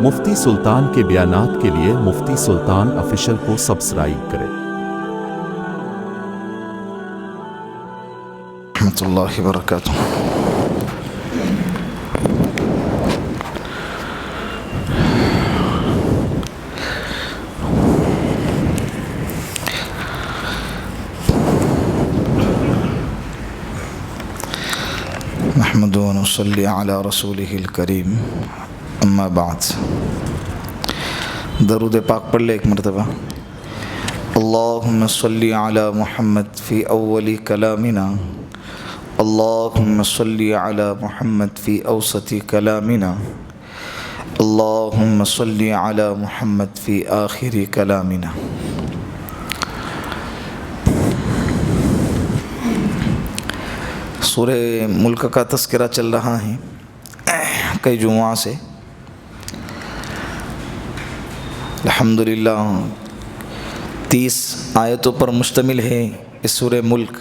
مفتی سلطان کے بیانات کے لیے مفتی سلطان آفیشل کو سبسکرائب کریں۔ رحمۃ اللہ وبرکاتہ۔ نحمد و نصلی علی رسولہ الکریم، اما بعد۔ درود پاک پڑھ لے ایک مرتبہ۔ اللہم صلی علی محمد فی اول کلامنا، اللہم صلی علی محمد فی اوسط کلامنا، اللہم صلی علی محمد فی آخر کلامنا۔ سورہ ملک کا تذکرہ چل رہا ہے کئی جمعہ سے۔ الحمدللہ 30 آیتوں پر مشتمل ہے اس سورہ ملک،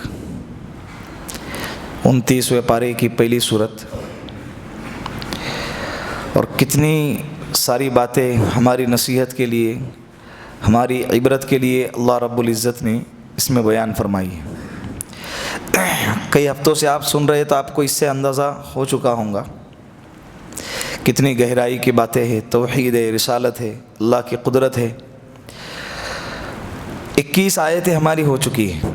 29ویں پارے کی پہلی صورت، اور کتنی ساری باتیں ہماری نصیحت کے لیے، ہماری عبرت کے لیے اللہ رب العزت نے اس میں بیان فرمائی ہے۔ کئی ہفتوں سے آپ سن رہے تو آپ کو اس سے اندازہ ہو چکا ہوگا کتنی گہرائی کی باتیں ہیں، توحید ہے، رسالت ہے، اللہ کی قدرت ہے۔ 21 آیتیں ہماری ہو چکی ہیں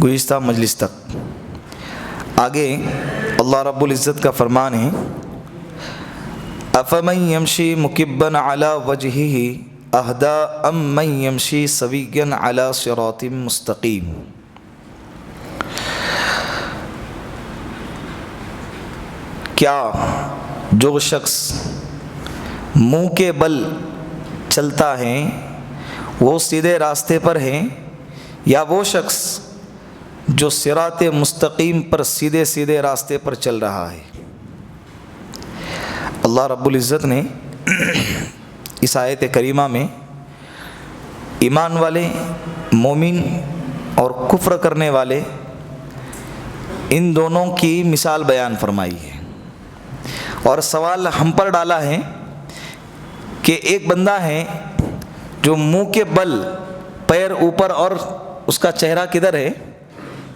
گزشتہ مجلس تک۔ آگے اللہ رب العزت کا فرمان ہے، افمن یمشی مکبا علی وجہہ اہدی ام من یمشی سویا علی صراط مستقیم۔ کیا جو شخص منہ کے بل چلتا ہے وہ سیدھے راستے پر ہے، یا وہ شخص جو صراط مستقیم پر سیدھے سیدھے راستے پر چل رہا ہے؟ اللہ رب العزت نے اس آیت کریمہ میں ایمان والے، مومن اور کفر کرنے والے، ان دونوں کی مثال بیان فرمائی ہے، اور سوال ہم پر ڈالا ہے کہ ایک بندہ ہے جو منہ کے بل، پیر اوپر اور اس کا چہرہ کدھر ہے؟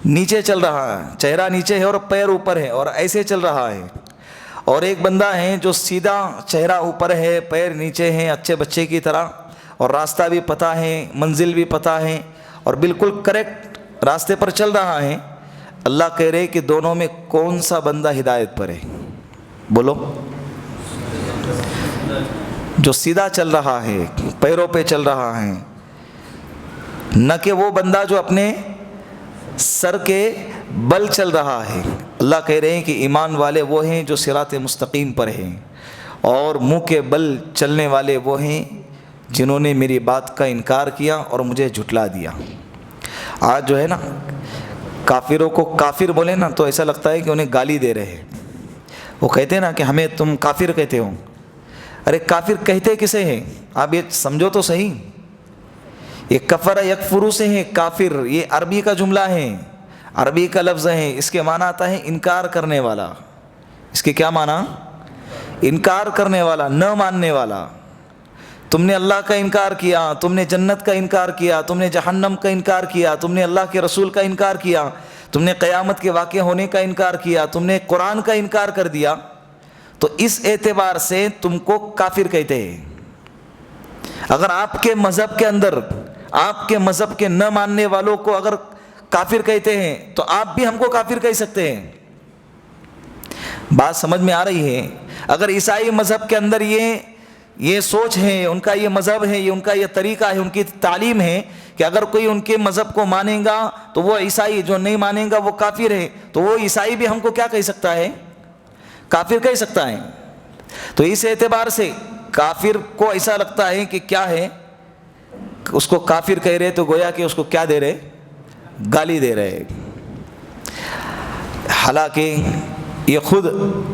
نیچے چل رہا ہے، چہرہ نیچے ہے اور پیر اوپر ہے اور ایسے چل رہا ہے۔ اور ایک بندہ ہے جو سیدھا چہرہ اوپر ہے، پیر نیچے ہیں، اچھے بچے کی طرح، اور راستہ بھی پتہ ہے، منزل بھی پتہ ہے، اور بالکل کریکٹ راستے پر چل رہا ہے۔ اللہ کہہ رہے کہ دونوں میں کون سا بندہ ہدایت پر ہے؟ بولو۔ جو سیدھا چل رہا ہے، پیروں پہ چل رہا ہے، نہ کہ وہ بندہ جو اپنے سر کے بل چل رہا ہے۔ اللہ کہہ رہے ہیں کہ ایمان والے وہ ہیں جو صراط مستقیم پر ہیں، اور منہ کے بل چلنے والے وہ ہیں جنہوں نے میری بات کا انکار کیا اور مجھے جھٹلا دیا۔ آج جو ہے نا، کافروں کو کافر بولے نا تو ایسا لگتا ہے کہ انہیں گالی دے رہے ہیں۔ وہ کہتے ہیں نا کہ ہمیں تم کافر کہتے ہو۔ ارے کافر کہتے کسے ہیں؟ آپ یہ سمجھو تو صحیح، یہ کفر یکفرو سے ہے کافر، یہ عربی کا جملہ ہے، عربی کا لفظ ہے، اس کے معنی آتا ہے انکار کرنے والا۔ اس کے کیا معنی؟ انکار کرنے والا، نہ ماننے والا۔ تم نے اللہ کا انکار کیا، تم نے جنت کا انکار کیا، تم نے جہنم کا انکار کیا، تم نے اللہ کے رسول کا انکار کیا، تم نے قیامت کے واقع ہونے کا انکار کیا، تم نے قرآن کا انکار کر دیا، تو اس اعتبار سے تم کو کافر کہتے ہیں۔ اگر آپ کے مذہب کے اندر، آپ کے مذہب کے نہ ماننے والوں کو اگر کافر کہتے ہیں تو آپ بھی ہم کو کافر کہہ سکتے ہیں۔ بات سمجھ میں آ رہی ہے؟ اگر عیسائی مذہب کے اندر یہ سوچ ہے، ان کا یہ مذہب ہے، یہ ان کا یہ طریقہ ہے، ان کی تعلیم ہے کہ اگر کوئی ان کے مذہب کو مانے گا تو وہ عیسائی، جو نہیں مانے گا وہ کافر ہے، تو وہ عیسائی بھی ہم کو کیا کہہ سکتا ہے؟ کافر کہہ سکتا ہے۔ تو اس اعتبار سے کافر کو ایسا لگتا ہے کہ کیا ہے، اس کو کافر کہہ رہے تو گویا کہ اس کو کیا دے رہے؟ گالی دے رہے۔ حالانکہ یہ خود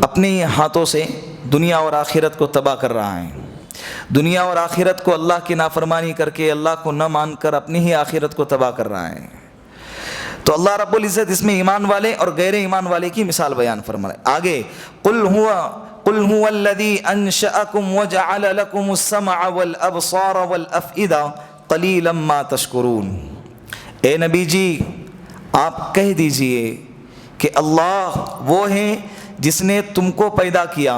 اپنے ہی ہاتھوں سے دنیا اور آخرت کو تباہ کر رہا ہے۔ دنیا اور آخرت کو اللہ کی نافرمانی کر کے، اللہ کو نہ مان کر اپنی ہی آخرت کو تباہ کر رہا ہے۔ تو اللہ رب العزت اس میں ایمان والے اور غیر ایمان والے کی مثال بیان فرمائے. آگے قل هو الذی انشأکم وجعل لکم السمع والابصار والافئدہ قلیلا ما تشکرون. اے نبی جی آپ کہہ دیجئے کہ اللہ وہ ہیں جس نے تم کو پیدا کیا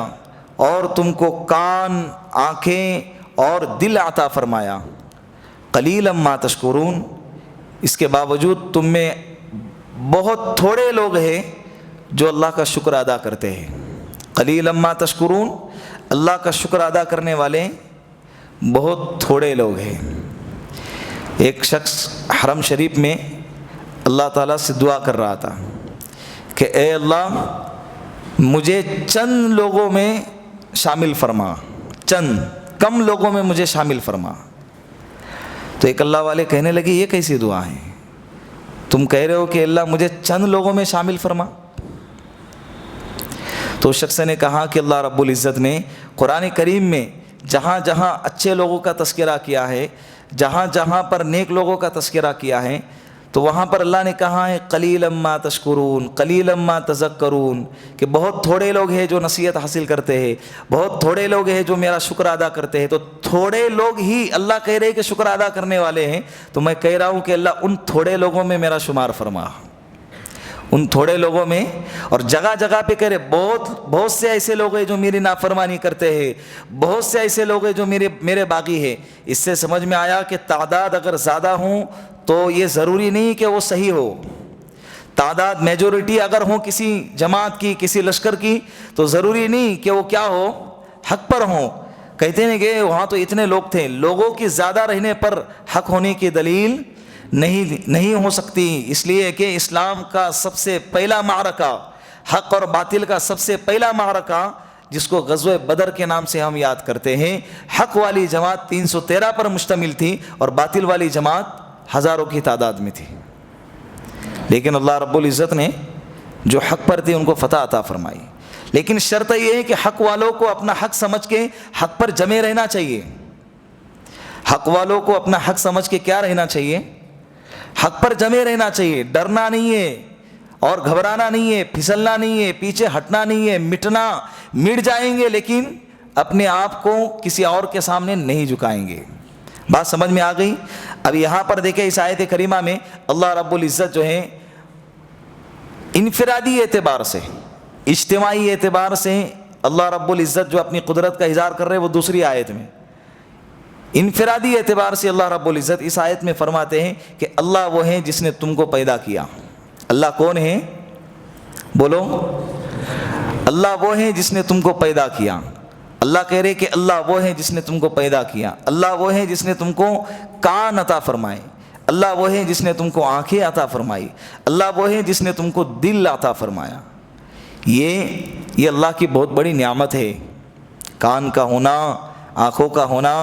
اور تم کو کان، آنکھیں اور دل عطا فرمایا. قلیلا ما تشکرون، اس کے باوجود تم میں بہت تھوڑے لوگ ہیں جو اللہ کا شکر ادا کرتے ہیں. قلیلا ما تشکرون، اللہ کا شکر ادا کرنے والے بہت تھوڑے لوگ ہیں. ایک شخص حرم شریف میں اللہ تعالیٰ سے دعا کر رہا تھا کہ اے اللہ مجھے چند لوگوں میں شامل فرما، چند کم لوگوں میں مجھے شامل فرما. تو ایک اللہ والے کہنے لگے یہ کیسی دعا ہے، تم کہہ رہے ہو کہ اللہ مجھے چند لوگوں میں شامل فرما. تو اس شخص نے کہا کہ اللہ رب العزت نے قرآن کریم میں جہاں جہاں اچھے لوگوں کا تذکرہ کیا ہے، جہاں جہاں پر نیک لوگوں کا تذکرہ کیا ہے، تو وہاں پر اللہ نے کہا ہے قلیلا ما تشکرون، قلیلا ما تذکرون، کہ بہت تھوڑے لوگ ہیں جو نصیحت حاصل کرتے ہیں، بہت تھوڑے لوگ ہیں جو میرا شکر ادا کرتے ہیں. تو تھوڑے لوگ ہی اللہ کہہ رہے کہ شکر ادا کرنے والے ہیں. تو میں کہہ رہا ہوں کہ اللہ ان تھوڑے لوگوں میں میرا شمار فرما، ان تھوڑے لوگوں میں. اور جگہ جگہ پہ کہہ رہے بہت سے ایسے لوگ ہیں جو میری نافرمانی کرتے ہیں، بہت سے ایسے لوگ ہیں جو میرے باغی ہیں. اس سے سمجھ میں آیا کہ تعداد اگر زیادہ ہوں تو یہ ضروری نہیں کہ وہ صحیح ہو. تعداد میجورٹی اگر ہوں کسی جماعت کی، کسی لشکر کی، تو ضروری نہیں کہ وہ کیا ہو، حق پر ہوں. کہتے ہیں کہ وہاں تو اتنے لوگ تھے، لوگوں کی زیادہ رہنے پر حق ہونے کی دلیل نہیں ہو سکتی. اس لیے کہ اسلام کا سب سے پہلا معرکہ، حق اور باطل کا سب سے پہلا معرکہ، جس کو غزوہ بدر کے نام سے ہم یاد کرتے ہیں، حق والی جماعت 313 پر مشتمل تھی اور باطل والی جماعت ہزاروں کی تعداد میں تھی. لیکن اللہ رب العزت نے جو حق پر تھے ان کو فتح عطا فرمائی. لیکن شرط یہ ہے کہ حق والوں کو اپنا حق سمجھ کے حق پر جمے رہنا چاہیے. حق والوں کو اپنا حق سمجھ کے کیا رہنا چاہیے، حق پر جمے رہنا چاہیے. ڈرنا نہیں ہے اور گھبرانا نہیں ہے، پھسلنا نہیں ہے، پیچھے ہٹنا نہیں ہے. مٹ جائیں گے لیکن اپنے آپ کو کسی اور کے سامنے نہیں جھکائیں گے. بات سمجھ میں آ گئی؟ اب یہاں پر دیکھیں اس آیت کریمہ میں اللہ رب العزت جو ہے انفرادی اعتبار سے، اجتماعی اعتبار سے اللہ رب العزت جو اپنی قدرت کا اظہار کر رہے ہیں وہ دوسری آیت میں، انفرادی اعتبار سے اللہ رب العزت اس آیت میں فرماتے ہیں کہ اللہ وہ ہیں جس نے تم کو پیدا کیا. اللہ کون ہے؟ بولو. اللہ وہ ہیں جس نے تم کو پیدا کیا. اللہ کہہ رہے کہ اللہ وہ ہے جس نے تم کو پیدا کیا. اللہ وہ ہے جس نے تم کو کان عطا فرمائے. اللہ وہ ہے جس نے تم کو آنکھیں عطا فرمائی. اللہ وہ ہے جس نے تم کو دل عطا فرمایا. یہ اللہ کی بہت بڑی نعمت ہے. کان کا ہونا، آنکھوں کا ہونا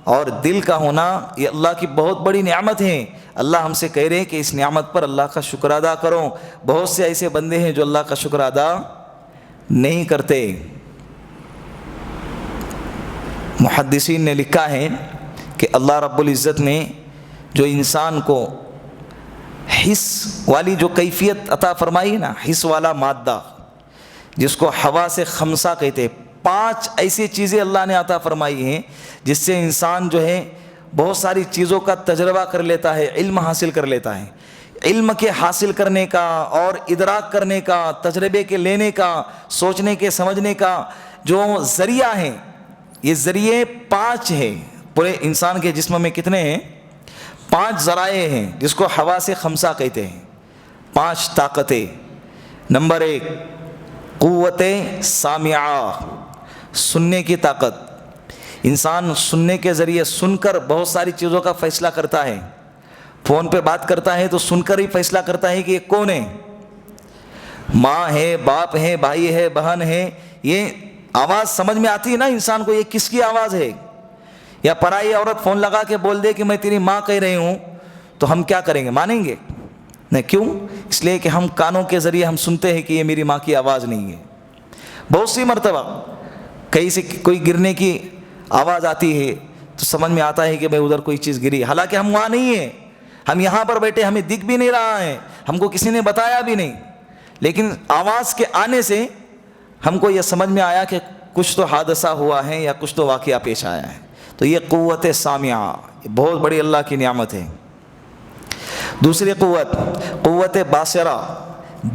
اور دل کا ہونا، یہ اللہ کی بہت بڑی نعمت ہے. اللہ ہم سے کہہ رہے ہیں کہ اس نعمت پر اللہ کا شکر ادا کرو. بہت سے ایسے بندے ہیں جو اللہ کا شکر ادا نہیں کرتے. محدثین نے لکھا ہے کہ اللہ رب العزت نے جو انسان کو حس والی جو کیفیت عطا فرمائی نا، حس والا مادہ جس کو حواس خمسہ کہتے ہیں، 5 ایسی چیزیں اللہ نے عطا فرمائی ہیں جس سے انسان جو ہے بہت ساری چیزوں کا تجربہ کر لیتا ہے، علم حاصل کر لیتا ہے. علم کے حاصل کرنے کا اور ادراک کرنے کا، تجربے کے لینے کا، سوچنے کے سمجھنے کا جو ذریعہ ہیں، یہ ذریعے 5 ہیں. پورے انسان کے جسم میں کتنے ہیں؟ 5 ذرائع ہیں جس کو حواس خمسہ کہتے ہیں. 5 طاقتیں. نمبر 1 قوت سامعہ، سننے کی طاقت. انسان سننے کے ذریعے سن کر بہت ساری چیزوں کا فیصلہ کرتا ہے. فون پہ بات کرتا ہے تو سن کر ہی فیصلہ کرتا ہے کہ یہ کون ہے، ماں ہے، باپ ہے، بھائی ہے، بہن ہے. یہ آواز سمجھ میں آتی ہے نا انسان کو، یہ کس کی آواز ہے. یا پرائی عورت فون لگا کے بول دے کہ میں تیری ماں کہہ رہی ہوں، تو ہم کیا کریں گے؟ مانیں گے؟ نہیں. کیوں؟ اس لیے کہ ہم کانوں کے ذریعے ہم سنتے ہیں کہ یہ میری ماں کی آواز نہیں ہے. بہت سی مرتبہ کہیں سے کوئی گرنے کی آواز آتی ہے تو سمجھ میں آتا ہے کہ بھائی ادھر کوئی چیز گری، حالانکہ ہم وہاں نہیں ہیں. ہم یہاں پر بیٹھے ہمیں دکھ بھی نہیں رہا ہے, ہم کو کسی نے بتایا بھی نہیں, لیکن آواز کے آنے سے ہم کو یہ سمجھ میں آیا کہ کچھ تو حادثہ ہوا ہے یا کچھ تو واقعہ پیش آیا ہے. تو یہ قوت سامعہ بہت بڑی اللہ کی نعمت ہے. دوسری قوت باصرہ,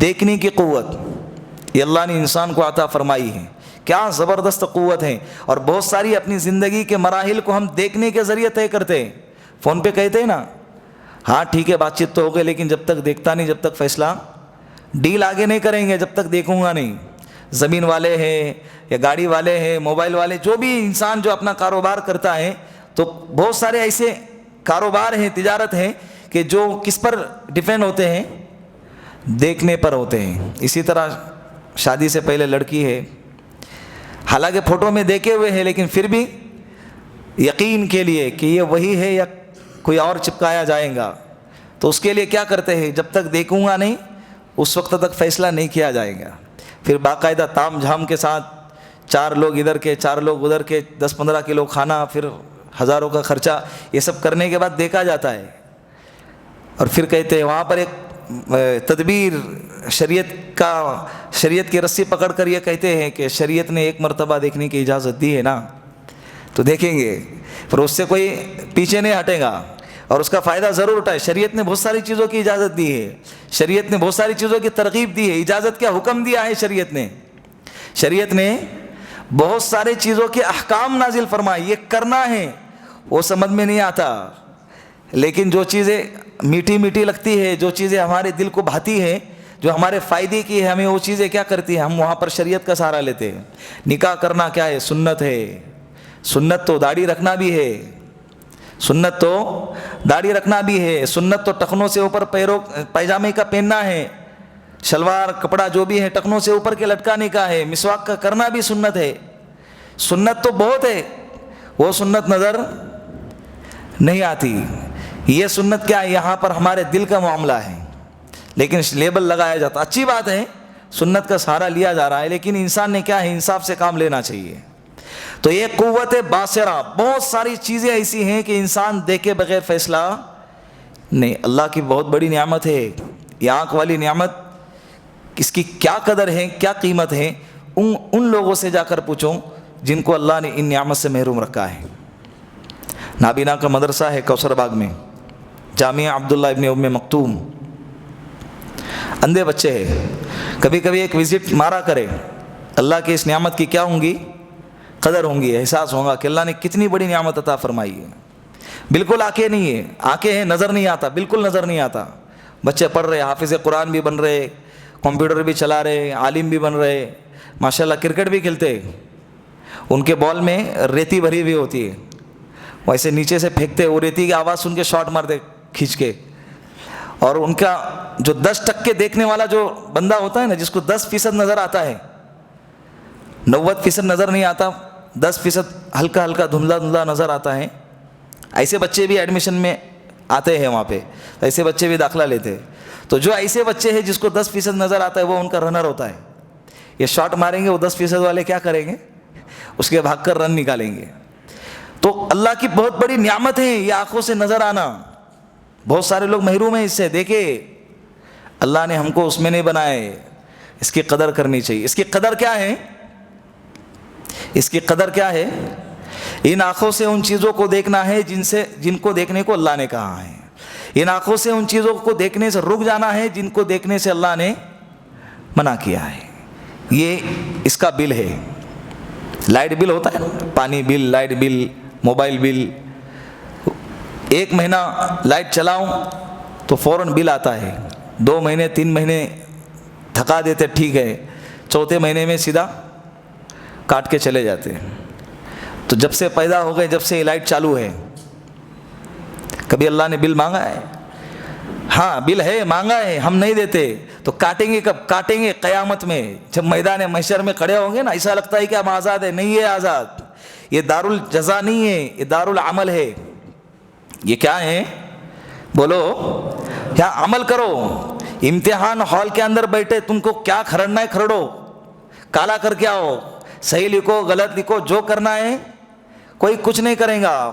دیکھنے کی قوت, یہ اللہ نے انسان کو عطا فرمائی ہے. کیا زبردست قوت ہے. اور بہت ساری اپنی زندگی کے مراحل کو ہم دیکھنے کے ذریعے طے کرتے ہیں. فون پہ کہتے ہیں نا, ہاں ٹھیک ہے بات چیت تو ہو گئی, لیکن جب تک دیکھتا نہیں, جب تک فیصلہ, ڈیل آگے نہیں کریں گے جب تک دیکھوں گا نہیں. زمین والے ہیں یا گاڑی والے ہیں, موبائل والے, جو بھی انسان جو اپنا کاروبار کرتا ہے, تو بہت سارے ایسے کاروبار ہیں, تجارت ہیں کہ جو کس پر ڈیپینڈ ہوتے ہیں, دیکھنے پر ہوتے ہیں. اسی طرح شادی سے پہلے لڑکی ہے, حالانکہ فوٹو میں دیکھے ہوئے ہیں, لیکن پھر بھی یقین کے لیے کہ یہ وہی ہے یا کوئی اور چپکایا جائے گا, تو اس کے لیے کیا کرتے ہیں, جب تک دیکھوں گا نہیں اس وقت تک فیصلہ نہیں کیا جائے گا. پھر باقاعدہ تام جھام کے ساتھ 4 لوگ ادھر کے 4 لوگ ادھر کے, 10-15 کلو کھانا, پھر ہزاروں کا خرچہ, یہ سب کرنے کے بعد دیکھا جاتا ہے. اور پھر کہتے ہیں وہاں پر ایک تدبیر, شریعت کی رسی پکڑ کر یہ کہتے ہیں کہ شریعت نے 1 مرتبہ دیکھنے کی اجازت دی ہے نا, تو دیکھیں گے, پھر اس سے کوئی پیچھے نہیں ہٹے گا اور اس کا فائدہ ضرور اٹھائے. شریعت نے بہت ساری چیزوں کی اجازت دی ہے, شریعت نے بہت ساری چیزوں کی ترغیب دی ہے. اجازت کیا, حکم دیا ہے شریعت نے بہت سارے چیزوں کے احکام نازل فرمائے, یہ کرنا ہے. وہ سمجھ میں نہیں آتا, لیکن جو چیزیں میٹھی میٹھی لگتی ہے, جو چیزیں ہمارے دل کو بھاتی ہے, جو ہمارے فائدے کی ہے, ہمیں وہ چیزیں کیا کرتی ہیں, ہم وہاں پر شریعت کا سہارا لیتے ہیں. نکاح کرنا کیا ہے, سنت ہے. سنت تو داڑھی رکھنا بھی ہے, سنت تو داڑھی رکھنا بھی ہے. سنت تو ٹخنوں سے اوپر پیجامے کا پہننا ہے, شلوار کپڑا جو بھی ہے ٹخنوں سے اوپر کے لٹکانے کا ہے. مسواک کا کرنا بھی سنت ہے. سنت تو بہت ہے, وہ سنت نظر نہیں آتی. یہ سنت کیا ہے, یہاں پر ہمارے دل کا معاملہ ہے, لیکن لیبل لگایا جاتا. اچھی بات ہے, سنت کا سہارا لیا جا رہا ہے, لیکن انسان نے کیا ہے, انصاف سے کام لینا چاہیے. تو یہ قوت باصرہ, بہت ساری چیزیں ایسی ہیں کہ انسان دیکھے بغیر فیصلہ نہیں. اللہ کی بہت بڑی نعمت ہے یہ آنکھ والی نعمت. اس کی کیا قدر ہے, کیا قیمت ہے, ان لوگوں سے جا کر پوچھو جن کو اللہ نے ان نعمت سے محروم رکھا ہے. نابینا کا مدرسہ ہے کوثر باغ میں, جامعہ عبداللہ ابن ام مکتوم. اندھے بچے ہیں, کبھی کبھی ایک وزٹ مارا کرے. اللہ کی اس نعمت کی کیا ہوں گی, قدر ہوں گی, احساس ہوگا کہ اللہ نے کتنی بڑی نعمت عطا فرمائی ہے. بالکل آنکھیں نہیں ہے, آنکھیں ہیں نظر نہیں آتا, بالکل نظر نہیں آتا. بچے پڑھ رہے, حافظ قرآن بھی بن رہے, کمپیوٹر بھی چلا رہے, عالم بھی بن رہے, ماشاءاللہ کرکٹ بھی کھیلتے. ان کے بال میں ریتی بھری ہوئی ہوتی ہے, ویسے نیچے سے پھینکتے, وہ ریتی کی آواز سن کے شاٹ مارتے کھینچ کے. اور ان کا جو 10% دیکھنے والا جو بندہ ہوتا ہے نا, جس کو 10% نظر آتا ہے, 90% نظر نہیں آتا, 10% ہلکا ہلکا دھندلا دھندلا نظر آتا ہے. ایسے بچے بھی ایڈمیشن میں آتے ہیں وہاں پہ, ایسے بچے بھی داخلہ لیتے ہیں. تو جو ایسے بچے ہیں جس کو 10% نظر آتا ہے, وہ ان کا رنر ہوتا ہے. یہ شاٹ ماریں گے, وہ 10% والے کیا کریں گے, اس کے بھاگ کر رن نکالیں گے. تو اللہ کی بہت بڑی نعمت ہے یہ آنکھوں سے نظر آنا. بہت سارے لوگ محروم ہیں اس سے. دیکھے اللہ نے ہم کو اس میں نہیں بنائے, اس کی قدر کرنی چاہیے. اس کی قدر کیا ہے, اس کی قدر کیا ہے, ان آنکھوں سے ان چیزوں کو دیکھنا ہے جن کو دیکھنے کو اللہ نے کہا ہے. ان آنکھوں سے ان چیزوں کو دیکھنے سے رک جانا ہے جن کو دیکھنے سے اللہ نے منع کیا ہے. یہ اس کا بل ہے. لائٹ بل ہوتا ہے نا, پانی بل, لائٹ بل, موبائل بل. 1 مہینہ لائٹ چلاؤں تو فوراً بل آتا ہے. 2 مہینے 3 مہینے تھکا دیتے, ٹھیک ہے, 4تھے مہینے میں سیدھا کاٹ کے چلے جاتے ہیں. تو جب سے پیدا ہو گئے, جب سے یہ لائٹ چالو ہے, کبھی اللہ نے بل مانگا ہے؟ ہاں بل ہے, مانگا ہے, ہم نہیں دیتے. تو کاٹیں گے کب, کاٹیں گے قیامت میں, جب میدان محشر میں کھڑے ہوں گے نا. ایسا لگتا ہے کہ ہم آزاد ہیں, نہیں ہے آزاد. یہ دار الجزا نہیں ہے, یہ دار العمل ہے. یہ کیا ہے بولو, کیا عمل کرو. امتحان ہال کے اندر بیٹھے, تم کو کیا کھرڑنا ہے کھرڑو, کالا کر کے آؤ, صحیح لکھو غلط لکھو, جو کرنا ہے. کوئی کچھ نہیں کرے گا,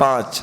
5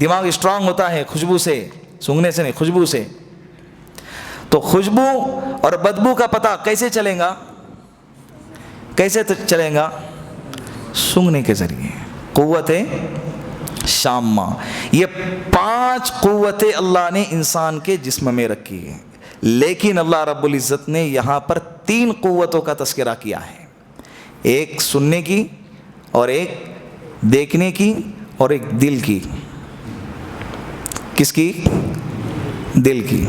دماغ اسٹرانگ ہوتا ہے خوشبو سے، سونگھنے سے نہیں، خوشبو سے. تو خوشبو اور بدبو کا پتہ کیسے چلے گا؟ کیسے چلے گا؟ سونگھنے کے ذریعے. قوت شامہ، یہ 5 قوتیں اللہ نے انسان کے جسم میں رکھی ہیں، لیکن اللہ رب العزت نے یہاں پر 3 قوتوں کا تذکرہ کیا ہے، ایک سننے کی اور ایک دیکھنے کی اور ایک دل کی. کس کی؟ دل کی.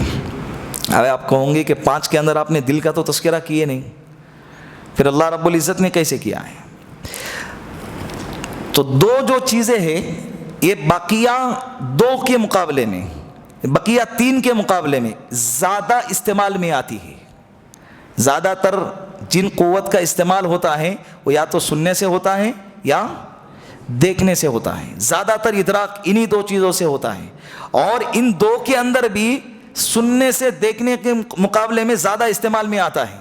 اب آپ کہوں گے کہ 5 کے اندر آپ نے دل کا تو تذکرہ کیے نہیں، پھر اللہ رب العزت نے کیسے کیا ہے؟ تو 2 جو چیزیں ہیں یہ بقیہ 2 کے مقابلے میں، بقیہ 3 کے مقابلے میں زیادہ استعمال میں آتی ہے. زیادہ تر جن قوت کا استعمال ہوتا ہے وہ یا تو سننے سے ہوتا ہے یا دیکھنے سے ہوتا ہے. زیادہ تر ادراک انہی 2 چیزوں سے ہوتا ہے، اور ان 2 کے اندر بھی سننے سے دیکھنے کے مقابلے میں زیادہ استعمال میں آتا ہے.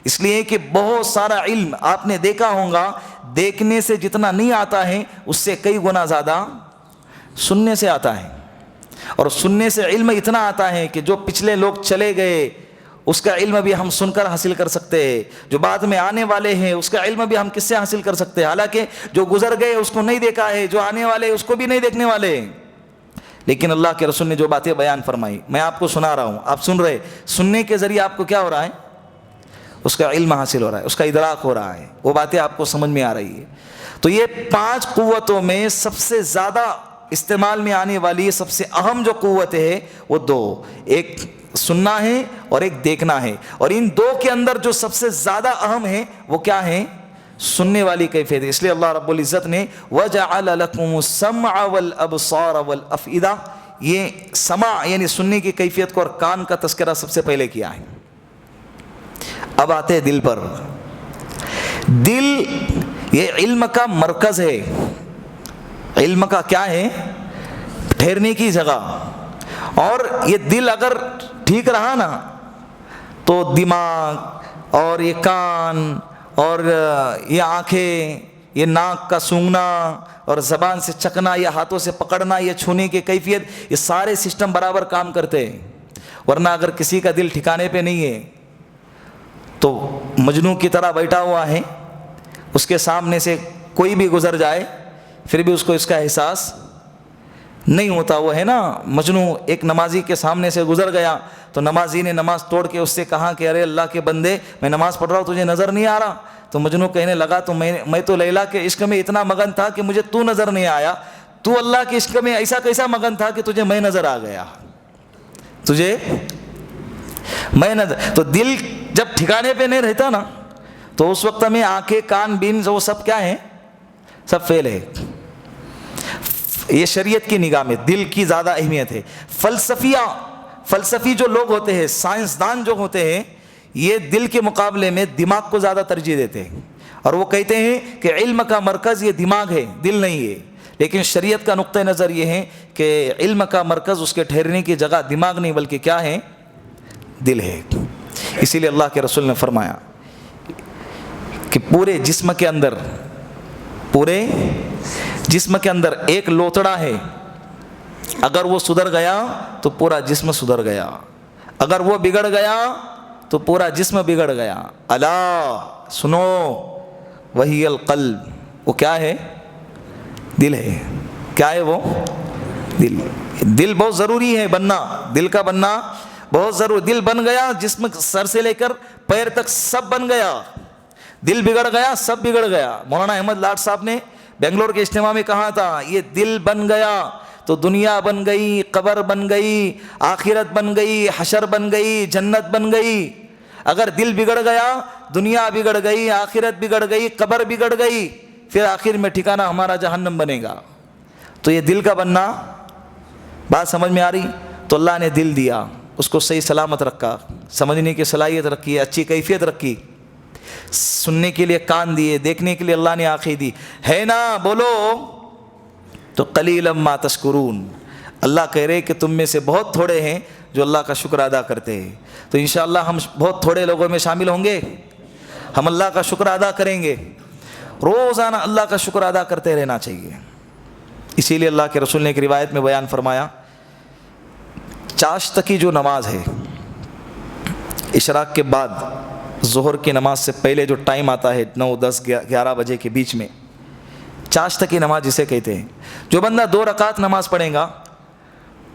اس لیے کہ بہت سارا علم آپ نے دیکھا ہوگا دیکھنے سے جتنا نہیں آتا ہے اس سے کئی گنا زیادہ سننے سے آتا ہے. اور سننے سے علم اتنا آتا ہے کہ جو پچھلے لوگ چلے گئے اس کا علم بھی ہم سن کر حاصل کر سکتے ہیں، جو بعد میں آنے والے ہیں اس کا علم بھی ہم کس سے حاصل کر سکتے ہیں، حالانکہ جو گزر گئے اس کو نہیں دیکھا ہے، جو آنے والے اس کو بھی نہیں دیکھنے والے ہیں. لیکن اللہ کے رسول نے جو باتیں بیان فرمائی میں آپ کو سنا رہا ہوں، آپ سن رہے، سننے کے ذریعے آپ کو کیا ہو رہا ہے؟ اس کا علم حاصل ہو رہا ہے، اس کا ادراک ہو رہا ہے، وہ باتیں آپ کو سمجھ میں آ رہی ہے. تو یہ 5 قوتوں میں سب سے زیادہ استعمال میں آنے والی سب سے اہم جو قوت ہے وہ 2، ایک سننا ہے اور ایک دیکھنا ہے. اور ان 2 کے اندر جو سب سے زیادہ اہم ہے وہ کیا ہے؟ سننے والی کیفیت. اس لیے اللہ رب العزت نے وَجَعَلَ لَكُمُ السَّمْعَ وَالْأَبْصَارَ وَالْأَفْئِدَةَ، یہ سمع یعنی سننے کی کیفیت کو اور کان کا تذکرہ سب سے پہلے کیا ہے. اب آتے ہیں دل پر. دل یہ علم کا مرکز ہے، علم کا کیا ہے؟ ٹھہرنے کی جگہ. اور یہ دل اگر ٹھیک رہا نا تو دماغ اور یہ کان اور یہ آنکھیں، یہ ناک کا سونگھنا اور زبان سے چکنا، یہ ہاتھوں سے پکڑنا، یہ چھونے کی کیفیت، یہ سارے سسٹم برابر کام کرتے ہیں. ورنہ اگر کسی کا دل ٹھکانے پہ نہیں ہے تو مجنون کی طرح بیٹھا ہوا ہے، اس کے سامنے سے کوئی بھی گزر جائے پھر بھی اس کو اس کا احساس نہیں ہوتا. وہ ہے نا مجنون، ایک نمازی کے سامنے سے گزر گیا تو نمازی نے نماز توڑ کے اس سے کہا کہ ارے اللہ کے بندے میں نماز پڑھ رہا ہوں تجھے نظر نہیں آ رہا؟ تو مجنون کہنے لگا تو میں تو لیلا کے عشق میں اتنا مگن تھا کہ مجھے تو نظر نہیں آیا، تو اللہ کے عشق میں ایسا کیسا مگن تھا کہ تجھے میں نظر آ گیا، تجھے میں نظر. تو دل جب ٹھکانے پہ نہیں رہتا نا تو اس وقت میں آنکھیں، کان، بین وہ سب کیا ہیں؟ سب فیل ہے. یہ شریعت کی نگاہ میں دل کی زیادہ اہمیت ہے. فلسفی جو لوگ ہوتے ہیں، سائنسدان جو ہوتے ہیں، یہ دل کے مقابلے میں دماغ کو زیادہ ترجیح دیتے ہیں، اور وہ کہتے ہیں کہ علم کا مرکز یہ دماغ ہے، دل نہیں ہے. لیکن شریعت کا نقطہ نظر یہ ہے کہ علم کا مرکز، اس کے ٹھہرنے کی جگہ دماغ نہیں بلکہ کیا ہے؟ دل ہے. اسی لیے اللہ کے رسول نے فرمایا کہ پورے جسم کے اندر ایک لوتڑا ہے، اگر وہ سدھر گیا تو پورا جسم سدھر گیا، اگر وہ بگڑ گیا تو پورا جسم بگڑ گیا. الا سنو وہی القلب، وہ کیا ہے؟ دل ہے. کیا ہے وہ؟ دل. دل بہت ضروری ہے بننا، دل کا بننا بہت ضروری. دل بن گیا جسم سر سے لے کر پیر تک سب بن گیا، دل بگڑ گیا سب بگڑ گیا. مولانا احمد لاٹ صاحب نے بنگلور کے اجتماع میں کہا تھا یہ دل بن گیا تو دنیا بن گئی، قبر بن گئی، آخرت بن گئی، حشر بن گئی، جنت بن گئی. اگر دل بگڑ گیا دنیا بگڑ گئی، آخرت بگڑ گئی، قبر بگڑ گئی، پھر آخر میں ٹھکانہ ہمارا جہنم بنے گا. تو یہ دل کا بننا، بات سمجھ میں آ رہی؟ تو اللہ نے دل دیا، اس کو صحیح سلامت رکھا، سمجھنے کی صلاحیت رکھی، اچھی کیفیت رکھی. سننے کے لیے کان دیے، دیکھنے کے لیے اللہ نے آنکھیں دی. ہے نا؟ بولو تو قلیلا ما تشکرون. اللہ کہہ رہے کہ تم میں سے بہت تھوڑے ہیں جو اللہ کا شکر ادا کرتے ہیں. تو انشاءاللہ ہم بہت تھوڑے لوگوں میں شامل ہوں گے. ہم اللہ کا شکر ادا کریں گے. روزانہ اللہ کا شکر ادا کرتے رہنا چاہیے. اسی لیے اللہ کے رسول نے ایک روایت میں بیان فرمایا، چاشت کی جو نماز ہے، اشراق کے بعد ظہر کی نماز سے پہلے جو ٹائم آتا ہے 9، 10، 11 بجے کے بیچ میں، چاشت کی نماز جسے کہتے ہیں، جو بندہ 2 رکعت نماز پڑھے گا،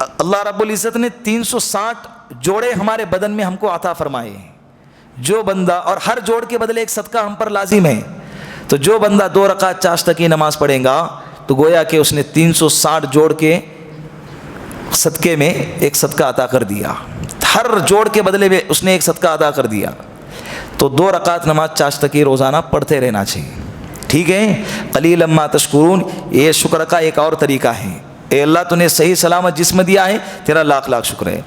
اللہ رب العزت نے 360 جوڑے ہمارے بدن میں ہم کو عطا فرمائے ہیں۔ جو بندہ، اور ہر جوڑ کے بدلے ایک صدقہ ہم پر لازم ہے، تو جو بندہ 2 رکعت چاشت کی نماز پڑھے گا تو گویا کہ اس نے 360 جوڑ کے صدقے میں ایک صدقہ عطا کر دیا، ہر جوڑ کے بدلے میں اس نے ایک صدقہ عطا کر دیا۔ تو 2 رکعت نماز چاشت کی روزانہ پڑھتے رہنا چاہیے، ٹھیک ہے۔ قلیلا ما تشکرون، یہ شکر کا ایک اور طریقہ ہے۔ اے اللہ تو نے صحیح سلامت جسم دیا ہے، تیرا لاکھ لاکھ شکر ہے۔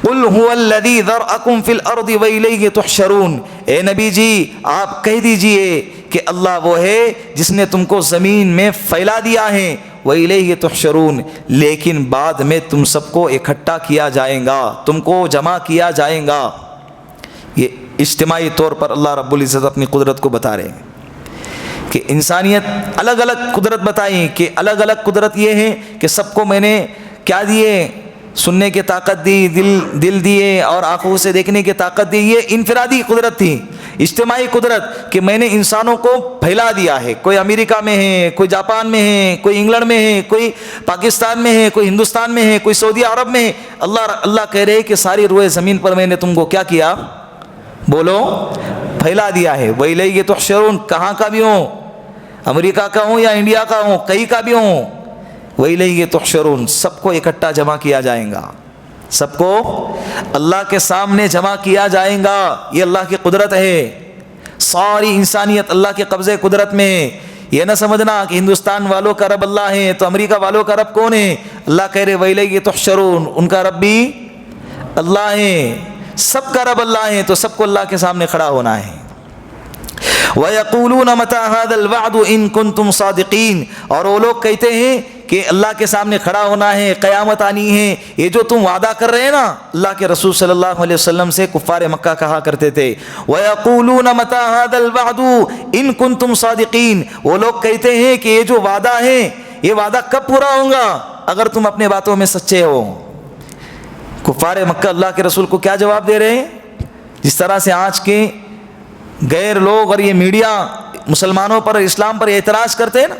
قل هو الذی ذرأکم فی الارض والیہ تحشرون، اے نبی جی آپ کہہ دیجئے کہ اللہ وہ ہے جس نے تم کو زمین میں پھیلا دیا ہے، وَإِلَيْهِ تُحْشَرُونَ، لیکن بعد میں تم سب کو اکٹھا کیا جائے گا، تم کو جمع کیا جائے گا۔ یہ اجتماعی طور پر اللہ رب العزت اپنی قدرت کو بتا رہے ہیں کہ انسانیت الگ الگ قدرت بتائی، کہ الگ الگ قدرت یہ ہے کہ سب کو میں نے کیا دیے، سننے کی طاقت دی، دل دیے اور آنکھوں سے دیکھنے کی طاقت دی۔ یہ انفرادی قدرت تھی۔ اجتماعی قدرت کہ میں نے انسانوں کو پھیلا دیا ہے، کوئی امریکہ میں ہے، کوئی جاپان میں ہے، کوئی انگلینڈ میں ہے، کوئی پاکستان میں ہے، کوئی ہندوستان میں ہے، کوئی سعودی عرب میں ہے۔ اللہ کہہ رہے کہ ساری روئے زمین پر میں نے تم کو کیا کیا، بولو، پھیلا دیا ہے۔ وَإِلَيْهِ تُحْشَرُونَ، کہاں کا بھی ہوں، امریکہ کا ہوں یا انڈیا کا ہوں، کہیں کا بھی ہوں، وَإِلَيْهِ تُحْشَرُونَ، سب کو اکٹھا جمع کیا جائے گا، سب کو اللہ کے سامنے جمع کیا جائے گا۔ یہ اللہ کی قدرت ہے، ساری انسانیت اللہ کے قبضے قدرت میں ہے۔ یہ نہ سمجھنا کہ ہندوستان والوں کا رب اللہ ہے تو امریکہ والوں کا رب کون ہے۔ اللہ کہہ رہے وَإِلَيْهِ تُحْشَرُونَ، ان کا رب بھی اللہ ہے، سب کا رب اللہ ہے، تو سب کو اللہ کے سامنے کھڑا ہونا ہے۔ وَيَقُولُونَ مَتَى هَذَا الْوَعْدُ إِن كُنتُمْ صَادِقِينَ، اور وہ لوگ کہتے ہیں کہ اللہ کے سامنے کھڑا ہونا ہے، قیامت آنی ہے، یہ جو تم وعدہ کر رہے ہیں نا۔ اللہ کے رسول صلی اللہ علیہ وسلم سے کفار مکہ کہا کرتے تھے وَيَقُولُونَ مَتَى هَذَا الْوَعْدُ إِن كُنتُمْ صَادِقِينَ، وہ لوگ کہتے ہیں کہ یہ جو وعدہ ہے، یہ وعدہ کب پورا ہوگا اگر تم اپنے باتوں میں سچے ہو۔ کفار مکہ اللہ کے رسول کو کیا جواب دے رہے ہیں؟ جس طرح سے آج کے غیر لوگ اور یہ میڈیا مسلمانوں پر، اسلام پر اعتراض کرتے ہیں نا،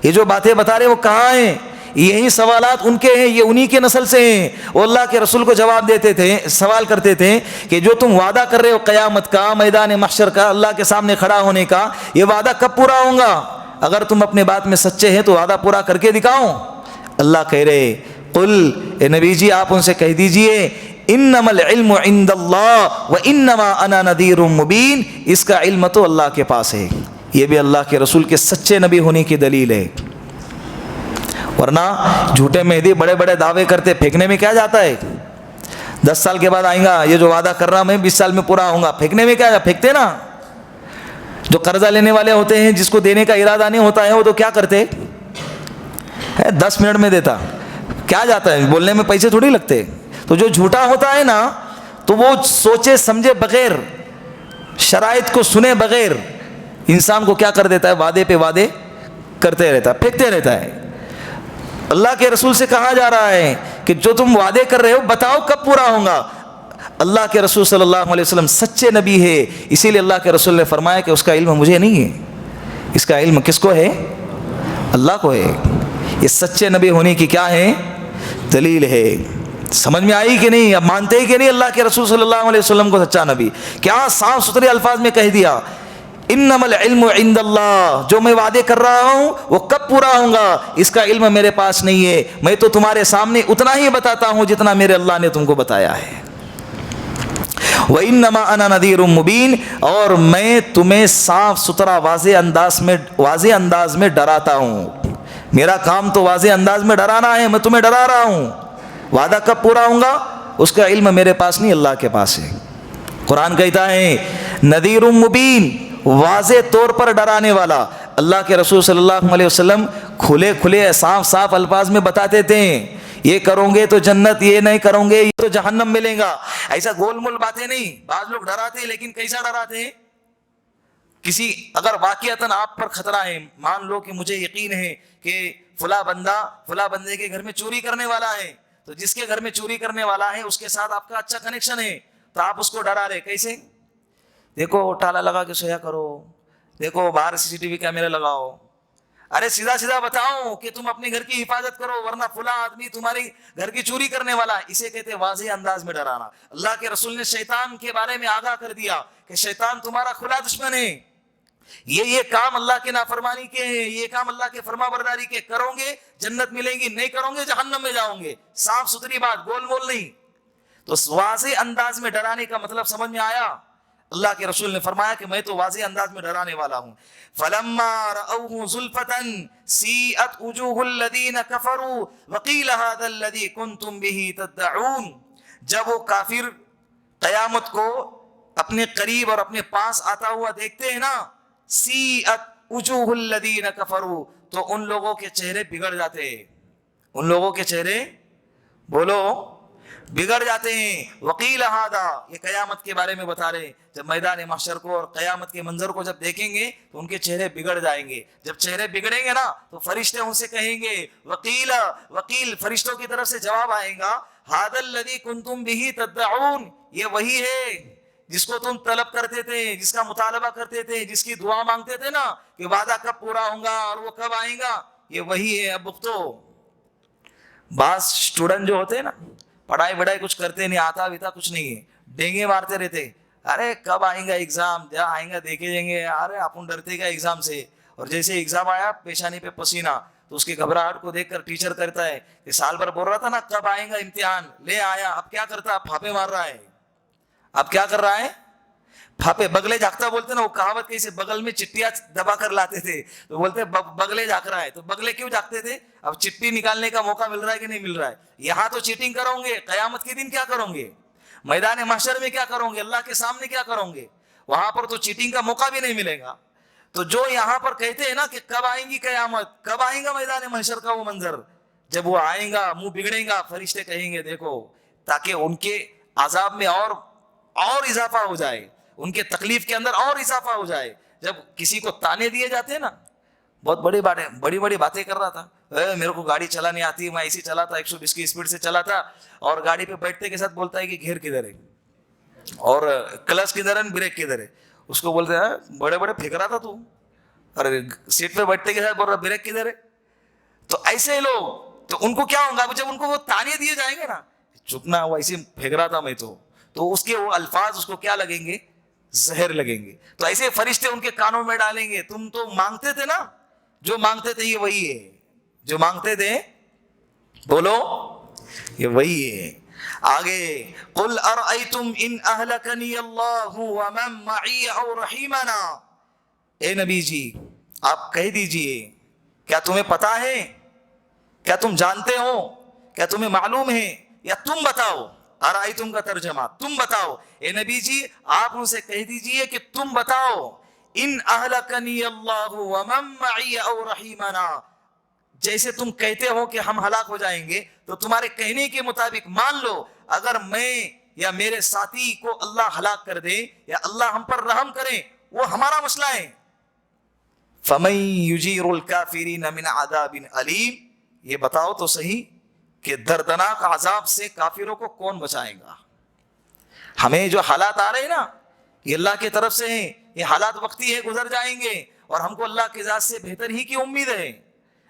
یہ جو باتیں بتا رہے ہیں وہ کہاں ہیں؟ یہی سوالات ان کے ہیں، یہ انہی کے نسل سے ہیں۔ وہ اللہ کے رسول کو جواب دیتے تھے، سوال کرتے تھے کہ جو تم وعدہ کر رہے ہو قیامت کا، میدان محشر کا، اللہ کے سامنے کھڑا ہونے کا، یہ وعدہ کب پورا ہوگا؟ اگر تم اپنے بات میں سچے ہیں تو وعدہ پورا کر کے دکھاؤ۔ اللہ کہہ رہے قل، اے نبی جی آپ ان سے کہہ دیجئے انما العلم عند اللہ وانما انا نذیر مبین، اس کا علم تو اللہ کے پاس ہے۔ یہ بھی اللہ کے رسول کے سچے نبی ہونے کی دلیل ہے، ورنہ جھوٹے مہدی بڑے بڑے دعوے کرتے، پھینکنے میں کیا جاتا ہے؟ 10 سال کے بعد آئیں گا، یہ جو وعدہ کر رہا میں 20 سال میں پورا ہوں گا، پھینکنے میں کیا، پھینکتے نا۔ جو قرضہ لینے والے ہوتے ہیں، جس کو دینے کا ارادہ نہیں ہوتا ہے، وہ تو کیا کرتے، 10 منٹ میں دیتا، کیا جاتا ہے، بولنے میں پیسے تھوڑی لگتے۔ تو جو جھوٹا ہوتا ہے نا، تو وہ سوچے سمجھے بغیر، شرائط کو سنے بغیر انسان کو کیا کر دیتا ہے، وعدے پہ وعدے کرتے رہتا ہے، پھینکتے رہتا ہے۔ اللہ کے رسول سے کہا جا رہا ہے کہ جو تم وعدے کر رہے ہو بتاؤ کب پورا ہوگا۔ اللہ کے رسول صلی اللہ علیہ وسلم سچے نبی ہے، اسی لیے اللہ کے رسول نے فرمایا کہ اس کا علم مجھے نہیں ہے، اس کا علم کس کو ہے، اللہ کو ہے۔ یہ سچے نبی ہونے کی کیا ہے، دلیل ہے۔ سمجھ میں آئی کہ نہیں؟ اب مانتے ہی کہ نہیں اللہ کے رسول صلی اللہ علیہ وسلم کو سچا نبی؟ کیا صاف ستھرے الفاظ میں کہہ دیا انما العلم عند اللہ، جو میں وعدے کر رہا ہوں وہ کب پورا ہوگا اس کا علم میرے پاس نہیں ہے، میں تو تمہارے سامنے اتنا ہی بتاتا ہوں جتنا میرے اللہ نے تم کو بتایا ہے۔ وَإِنَّمَا أَنَا نَذِيرٌ مُبِينٌ، اور میں تمہیں صاف ستھرا واضح انداز میں ڈراتا ہوں۔ میرا کام تو واضح انداز میں ڈرانا ہے، میں تمہیں ڈرا رہا ہوں۔ وعدہ کب پورا ہوگا اس کا علم میرے پاس نہیں، اللہ کے پاس ہے۔ قرآن کہتا ہے نذیر مبین، واضح طور پر ڈرانے والا۔ اللہ کے رسول صلی اللہ علیہ وسلم کھلے کھلے صاف صاف الفاظ میں بتاتے تھے یہ کرو گے تو جنت، یہ نہیں کرو گے یہ تو جہنم ملے گا۔ ایسا گول مول باتیں نہیں۔ بعض لوگ ڈراتے ہیں لیکن کیسا ڈراتے ہیں، کسی اگر واقعتاً آپ پر خطرہ ہے، مان لو کہ مجھے یقین ہے کہ فلاں بندے کے گھر میں چوری کرنے والا ہے، تو جس کے گھر میں چوری کرنے والا ہے اس کے ساتھ آپ کا اچھا کنیکشن ہے، تو آپ اس کو ڈرا رہے کیسے؟ دیکھو تالا لگا کے سویا کرو، دیکھو باہر سی سی ٹی وی کیمرے لگاؤ، ارے سیدھا سیدھا بتاؤ کہ تم اپنے گھر کی حفاظت کرو ورنہ فلاں آدمی تمہاری گھر کی چوری کرنے والا ہے. اسے کہتے ہیں واضح انداز میں ڈرانا. اللہ کے رسول نے شیطان کے بارے میں آگاہ کر دیا کہ شیطان تمہارا کھلا دشمن ہے. یہ کام اللہ کے نافرمانی کے ہیں, یہ کام اللہ کے فرما برداری کے, کرو گے جنت ملے گی, نہیں کرو گے جہنم میں جاؤ گے. صاف ستھری بات, گول مول نہیں. تو واضح انداز میں ڈرانے کا مطلب سمجھ میں آیا؟ اللہ کے رسول نے فرمایا کہ میں تو واضح انداز میں ڈرانے والا ہوں. فَلَمَّا رَأَوْهُ زُلْفَةً سِيئَتْ وُجُوهُ الَّذِينَ كَفَرُوا وَقِيلَ هَذَا الَّذِي كُنْتُمْ بِهِ تَدَّعُونَ. جب وہ کافر قیامت کو اپنے قریب اور اپنے پاس آتا ہوا دیکھتے ہیں نا, سِيئَتْ وُجُوهُ الَّذِينَ كَفَرُوا, تو ان لوگوں کے چہرے بگڑ جاتے ہیں. ان لوگوں کے چہرے بولو بگڑ جاتے ہیں. وقیل ہذا, یہ قیامت کے بارے میں بتا رہے, جب میدان محشر کو اور قیامت کے منظر کو جب دیکھیں گے تو ان کے چہرے بگڑ جائیں گے. جب چہرے بگڑیں گے نا تو فرشتے ان سے کہیں گے, وقیل فرشتوں کی طرف سے جواب آئے گا, ھذا الذی کنتم بہ تدعون, یہ وہی ہے جس کو تم طلب کرتے تھے, جس کا مطالبہ کرتے تھے, جس کی دعا مانگتے تھے نا کہ وعدہ کب پورا ہوگا اور وہ کب آئے گا, یہ وہی ہے. اب تو بعض اسٹوڈنٹ جو ہوتے ہیں نا, پڑھائی وڑھائی کچھ کرتے نہیں, آتا ویتا کچھ نہیں ہے, ڈینگے مارتے رہتے, ارے کب آئیں گا ایگزام, جہاں آئیں گا دیکھے جائیں گے. ارے اپن ڈرتے گا ایگزام سے, اور جیسے ایگزام آیا پیشانی پہ پسینہ, تو اس کی گھبراہٹ کو دیکھ کر ٹیچر کرتا ہے کہ سال بھر بول رہا تھا نا کب آئیں گا امتحان, لے آیا. اب کیا کرتا, پھاپے مار رہا ہے. اب کیا کر رہا ہے, پھاپے, بگلے جھانکتا بولتے نا, وہ کہاوت کیسے بغل میں چٹیاں دبا کر لاتے تھے, تو بولتے بگلے جھانک رہا ہے. تو بگلے کیوں جھانکتے تھے؟ اب چٹی نکالنے کا موقع مل رہا ہے کہ نہیں مل رہا ہے. یہاں تو چیٹنگ کرو گے, قیامت کے دن کیا کرو گے, میدان محشر میں کیا کرو گے, اللہ کے سامنے کیا کرو گے, وہاں پر تو چیٹنگ کا موقع بھی نہیں ملے گا. تو جو یہاں پر کہتے ہیں نا کہ کب آئیں گی قیامت, کب آئیں گا میدان محشر کا وہ منظر, جب وہ آئیں گا منہ بگڑے گا, فرشتے کہیں گے دیکھو, تاکہ ان کے عذاب میں اور اضافہ ہو جائے, ان کے تکلیف کے اندر اور اضافہ ہو جائے. جب کسی کو تانے دیے جاتے ہیں نا, بہت بڑی باتیں کر رہا تھا, میرے کو گاڑی چلانے آتی ہے, میں ایسی چلا تھا 120 کی اسپیڈ سے چلا تھا, اور گاڑی پہ بیٹھتے کے ساتھ بولتا ہے کہ گھیر کدھر ہے اور کلچ کدھر ہے, بریک کدھر ہے. اس کو بولتے ہیں بڑے پھینک رہا تھا تو, اور سیٹ پہ بیٹھتے کے ساتھ بول رہا بریک کدھر ہے. تو ایسے لوگ, تو ان کو کیا ہوگا جب ان کو وہ تانے دیے جائیں گے نا, چپ نہ, وہ ایسے پھینک رہا تھا میں تو اس کے وہ الفاظ اس کو کیا لگیں گے, زہر لگیں گے. تو ایسے فرشتے ان کے کانوں میں ڈالیں گے, تم تو مانگتے تھے نا, جو مانگتے تھے یہ وہی ہے, جو مانگتے تھے بولو یہ وہی ہے. آگے قل ارأیتم ان اہلکنی اللہ ومن معی او رحیمنا, اے نبی جی آپ کہہ دیجئے, کیا تمہیں پتا ہے, کیا تم جانتے ہو, کیا تمہیں معلوم ہے, یا تم بتاؤ. ارائیتم کا ترجمہ تم بتاؤ. اے نبی جی آپ ان سے کہہ دیجئے کہ تم بتاؤ, ان اہلکنی اللہ ومن معی او رحیمنا, جیسے تم کہتے ہو کہ ہم ہلاک ہو جائیں گے, تو تمہارے کہنے کے مطابق مان لو اگر میں یا میرے ساتھی کو اللہ ہلاک کر دے یا اللہ ہم پر رحم کرے, وہ ہمارا مسئلہ ہے. فَمَن يُجِيرُ الْكَافِرِينَ مِنْ عَذَابٍ أَلِيمٍ, یہ بتاؤ تو صحیح کہ دردناک عذاب سے کافروں کو کون بچائے گا. ہمیں جو حالات آ رہے ہیں نا یہ اللہ کی طرف سے ہیں, یہ حالات وقتی ہے, گزر جائیں گے, اور ہم کو اللہ کی ذات سے بہتر ہی کی امید ہے.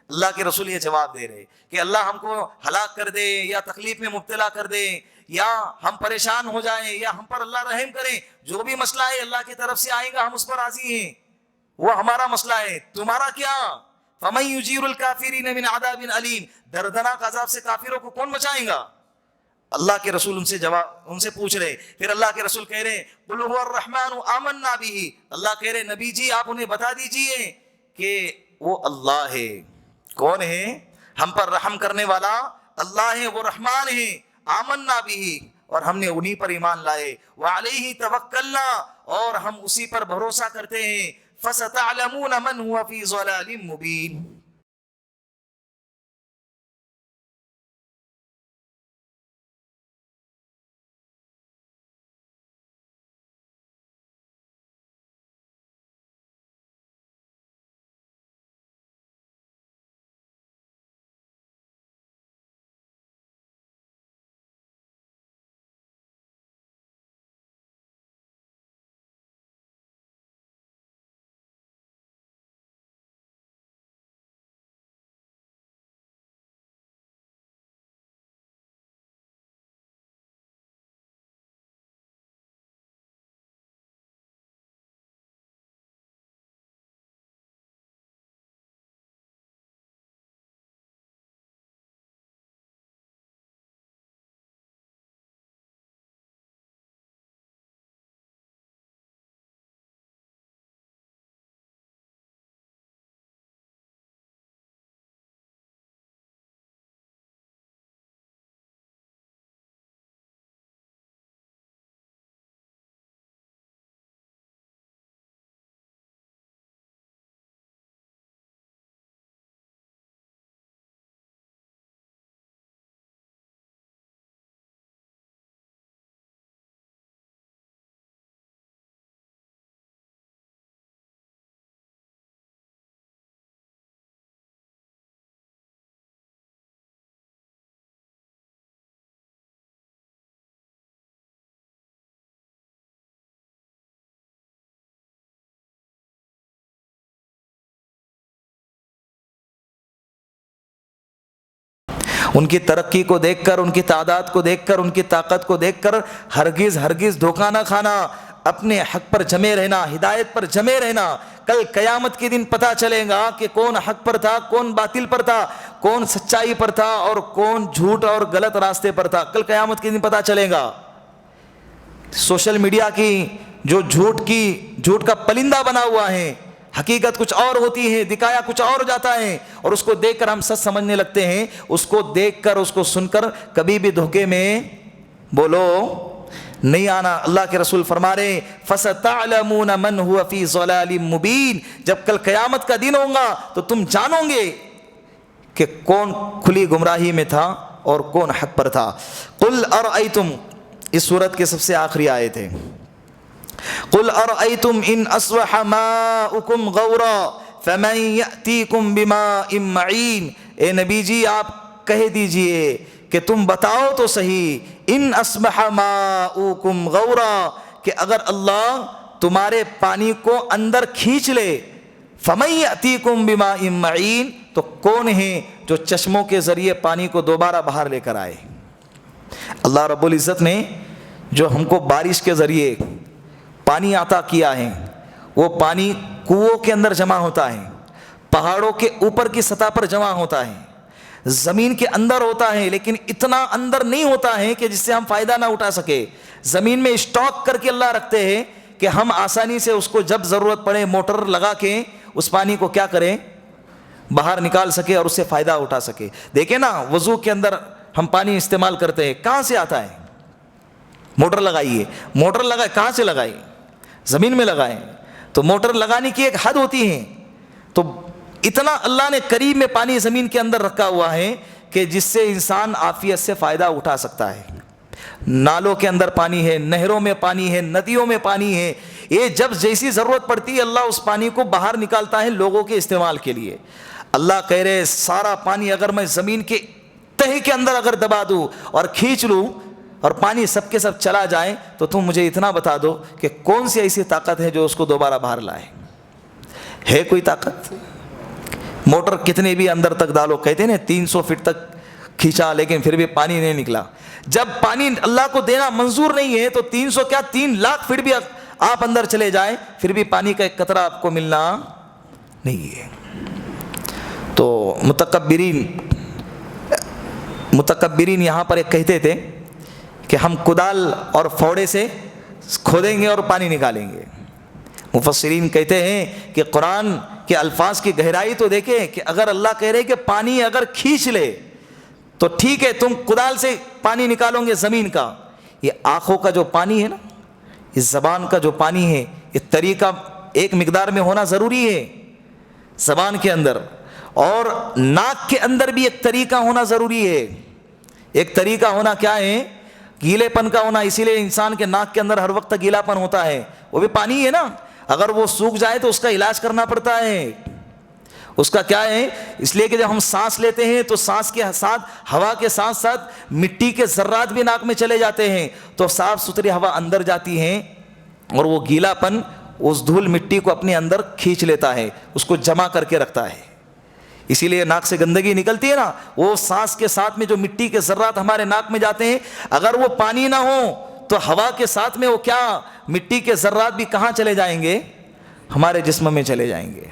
اللہ کے رسول یہ جواب دے رہے کہ اللہ ہم کو ہلاک کر دے یا تکلیف میں مبتلا کر دے یا ہم پریشان ہو جائیں یا ہم پر اللہ رحم کرے, جو بھی مسئلہ ہے اللہ کی طرف سے آئے گا, ہم اس پر راضی ہیں, وہ ہمارا مسئلہ ہے, تمہارا کیا. فَمَن يُجِيرُ الْكَافِرِينَ مِنْ عَذَابٍ أَلِيمٍ, دردناک عذاب سے کافروں کو کون بچائے گا. اللہ کے رسول ان سے پوچھ رہے. پھر اللہ کے رسول کہہ رہے قُلْ هُوَ الرَّحْمَنُ آمَنَّا بِهِ, اللہ کہہ رہے نبی جی آپ انہیں بتا دیجئے کہ وہ اللہ ہے. کون ہے, ہم پر رحم کرنے والا اللہ ہے, وہ رحمان ہے. آمنا بھی, اور ہم نے انہی پر ایمان لائے. وعلیہ توکلنا, اور ہم اسی پر بھروسہ کرتے ہیں. فستعلمون من هو فی ضلال مبین. ان کی ترقی کو دیکھ کر، ان کی تعداد کو دیکھ کر، ان کی طاقت کو دیکھ کر ہرگز دھوکہ نہ کھانا، اپنے حق پر جمے رہنا، ہدایت پر جمے رہنا۔ کل قیامت کے دن پتہ چلے گا کہ کون حق پر تھا، کون باطل پر تھا، کون سچائی پر تھا اور کون جھوٹ اور غلط راستے پر تھا۔ کل قیامت کے دن پتہ چلے گا۔ سوشل میڈیا کی جو جھوٹ کا پلندہ بنا ہوا ہے، حقیقت کچھ اور ہوتی ہے، دکھایا کچھ اور جاتا ہے، اور اس کو دیکھ کر ہم سچ سمجھنے لگتے ہیں۔ اس کو دیکھ کر، اس کو سن کر کبھی بھی دھوکے میں بولو نہیں آنا۔ اللہ کے رسول فرما رہے ہیں فَسَتَعْلَمُونَ مَنْ هُوَ فِي ضَلَالٍ مُبِينٍ، جب کل قیامت کا دن ہوگا تو تم جانو گے کہ کون کھلی گمراہی میں تھا اور کون حق پر تھا۔ قُلْ أَرَأَيْتُمْ، اس سورت کے سب سے آخری آیت ہے، قُلْ أَرَأَيْتُمْ إِنْ أَصْبَحَ مَاؤُكُمْ غَوْرًا فَمَنْ يَأْتِيكُمْ بِمَاءٍ مَعِينٍ، اے نبی جی آپ کہہ دیجئے کہ تم بتاؤ تو صحیح، ان اصبح ماؤکم غورا، کہ اگر اللہ تمہارے پانی کو اندر کھینچ لے، فمن یأتیکم بماء معین، تو کون ہے جو چشموں کے ذریعے پانی کو دوبارہ باہر لے کر آئے۔ اللہ رب العزت نے جو ہم کو بارش کے ذریعے پانی عطا کیا ہے، وہ پانی کنووں کے اندر جمع ہوتا ہے، پہاڑوں کے اوپر کی سطح پر جمع ہوتا ہے، زمین کے اندر ہوتا ہے، لیکن اتنا اندر نہیں ہوتا ہے کہ جس سے ہم فائدہ نہ اٹھا سکے۔ زمین میں اسٹاک کر کے اللہ رکھتے ہیں کہ ہم آسانی سے اس کو جب ضرورت پڑے موٹر لگا کے اس پانی کو کیا کریں، باہر نکال سکے اور اس سے فائدہ اٹھا سکے۔ دیکھیں نا، وضو کے اندر ہم پانی استعمال کرتے ہیں، کہاں سے آتا ہے؟ موٹر لگائیے، موٹر لگائے، کہاں سے لگائیے؟ زمین میں لگائیں۔ تو موٹر لگانے کی ایک حد ہوتی ہے، تو اتنا اللہ نے قریب میں پانی زمین کے اندر رکھا ہوا ہے کہ جس سے انسان عافیت سے فائدہ اٹھا سکتا ہے۔ نالوں کے اندر پانی ہے، نہروں میں پانی ہے، ندیوں میں پانی ہے، یہ جب جیسی ضرورت پڑتی ہے اللہ اس پانی کو باہر نکالتا ہے لوگوں کے استعمال کے لیے۔ اللہ کہہ رہے سارا پانی اگر میں زمین کے تہے کے اندر اگر دبا دوں اور کھینچ لوں اور پانی سب کے سب چلا جائے، تو تم مجھے اتنا بتا دو کہ کون سی ایسی طاقت ہے جو اس کو دوبارہ باہر لائے؟ ہے کوئی طاقت؟ موٹر کتنے بھی اندر تک ڈالو، کہتے ہیں نا 300 فٹ تک کھینچا لیکن پھر بھی پانی نہیں نکلا۔ جب پانی اللہ کو دینا منظور نہیں ہے تو 300 کیا 3 لاکھ فٹ بھی آپ اندر چلے جائیں پھر بھی پانی کا ایک قطرہ آپ کو ملنا نہیں ہے۔ تو متکبرین یہاں پر ایک کہتے تھے کہ ہم کدال اور فوڑے سے کھودیں گے اور پانی نکالیں گے۔ مفسرین کہتے ہیں کہ قرآن کے الفاظ کی گہرائی تو دیکھیں کہ اگر اللہ کہہ رہے کہ پانی اگر کھینچ لے تو ٹھیک ہے، تم کدال سے پانی نکالو گے زمین کا، یہ آنکھوں کا جو پانی ہے نا، یہ زبان کا جو پانی ہے، یہ طریقہ ایک مقدار میں ہونا ضروری ہے زبان کے اندر، اور ناک کے اندر بھی ایک طریقہ ہونا ضروری ہے۔ ایک طریقہ ہونا کیا ہے؟ گیلے پن کا ہونا، اسی لیے انسان کے ناک کے اندر ہر وقت گیلا پن ہوتا ہے، وہ بھی پانی ہے نا، اگر وہ سوکھ جائے تو اس کا علاج کرنا پڑتا ہے۔ اس کا کیا ہے؟ اس لیے کہ جب ہم سانس لیتے ہیں تو سانس کے ساتھ ہوا کے ساتھ ساتھ مٹی کے ذرات بھی ناک میں چلے جاتے ہیں، تو صاف ستھری ہوا اندر جاتی ہے اور وہ گیلا پن اس دھول مٹی کو اپنے اندر کھینچ لیتا ہے، اس کو جمع کر کے رکھتا ہے۔ اسی لیے ناک سے گندگی نکلتی ہے نا، وہ سانس کے ساتھ میں جو مٹی کے ذرات ہمارے ناک میں جاتے ہیں، اگر وہ پانی نہ ہو تو ہوا کے ساتھ میں وہ کیا مٹی کے ذرات بھی کہاں چلے جائیں گے؟ ہمارے جسم میں چلے جائیں گے۔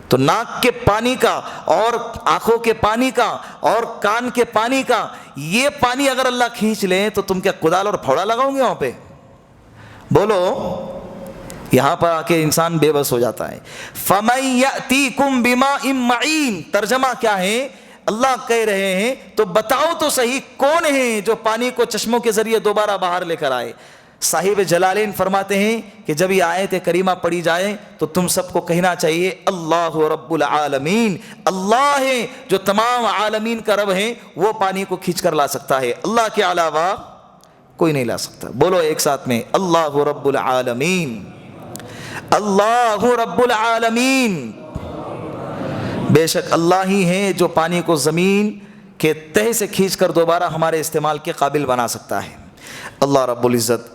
تو ناک کے پانی کا اور آنکھوں کے پانی کا اور کان کے پانی کا، یہ پانی اگر اللہ کھینچ لے تو تم کیا کدال اور پھوڑا لگاؤ گے وہاں پہ؟ بولو، یہاں پر آ کے انسان بے بس ہو جاتا ہے۔ فَمَن يَأْتِيكُم بِمَاءٍ مَعِينٍ، ترجمہ کیا ہے؟ اللہ کہہ رہے ہیں تو بتاؤ تو صحیح کون ہے جو پانی کو چشموں کے ذریعے دوبارہ باہر لے کر آئے۔ صاحب جلالین فرماتے ہیں کہ جب یہ آیت کریمہ پڑھی جائے تو تم سب کو کہنا چاہیے اللہ رب العالمین، اللہ ہے جو تمام عالمین کا رب ہے، وہ پانی کو کھینچ کر لا سکتا ہے، اللہ کے علاوہ کوئی نہیں لا سکتا۔ بولو ایک ساتھ میں، اللہ رب العالمین، اللہ رب العالمین۔ بے شک اللہ ہی ہے جو پانی کو زمین کے تہہ سے کھینچ کر دوبارہ ہمارے استعمال کے قابل بنا سکتا ہے۔ اللہ رب العزت